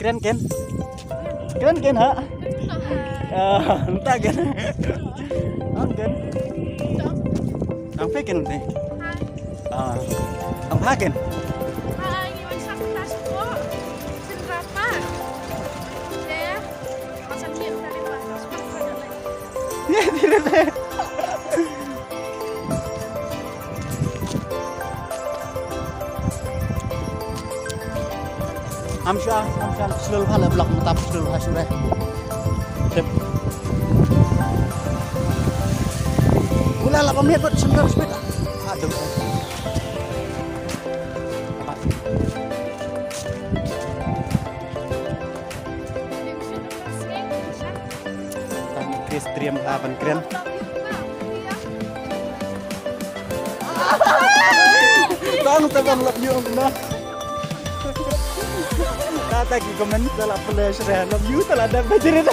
keren Ken. Keren Ken ha. Entah Ken. Ang Ken. Ang Ken nanti. Ang Ken. Ini masak tas po. Sinrapa. Ya. Masak dia dari batas. Ya tidak. Amsyah seluruh hal blok metap seluruh hasilnya. Ulah 8 menit buat sebentar sepeda. Aduh. Chris stream kapan keren? Tang love you benar. Kata ki komen telah flash love you telah ada bajirin.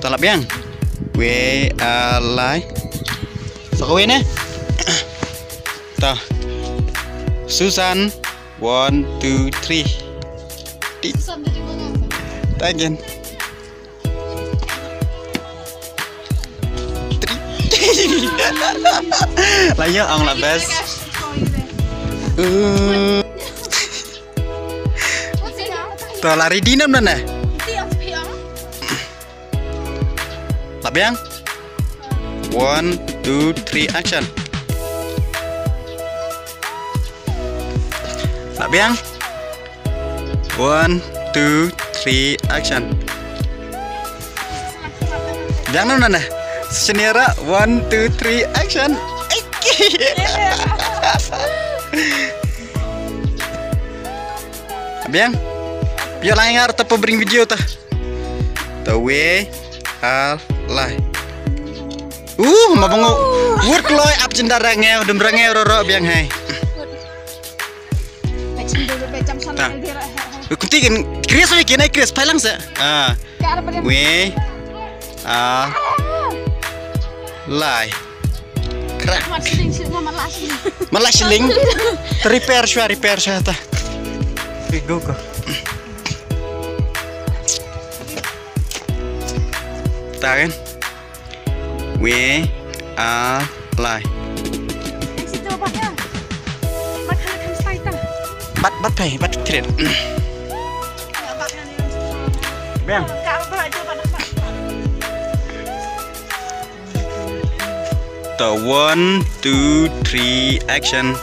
Talap yang we alai sakawin eh ta Susan 1 2 3 Susan dari mana? tagen layo ang labas to lari dinam na Labiang 1 2 3 action. Labiang 1 2 3 action. Jangan mana senira 1 2 3 action. Labiang biar langar ta pabring video ta. Tawe al lai. Mabango. Word loy up cendara ngeu dem rangeu roro biang hai. Ta. Kunti kan Chris we kena Chris pailang sa. We lai. Krak. Malasling. Repair sya ta. Go. Kan we are live bắt thread bang the 1 2 3 action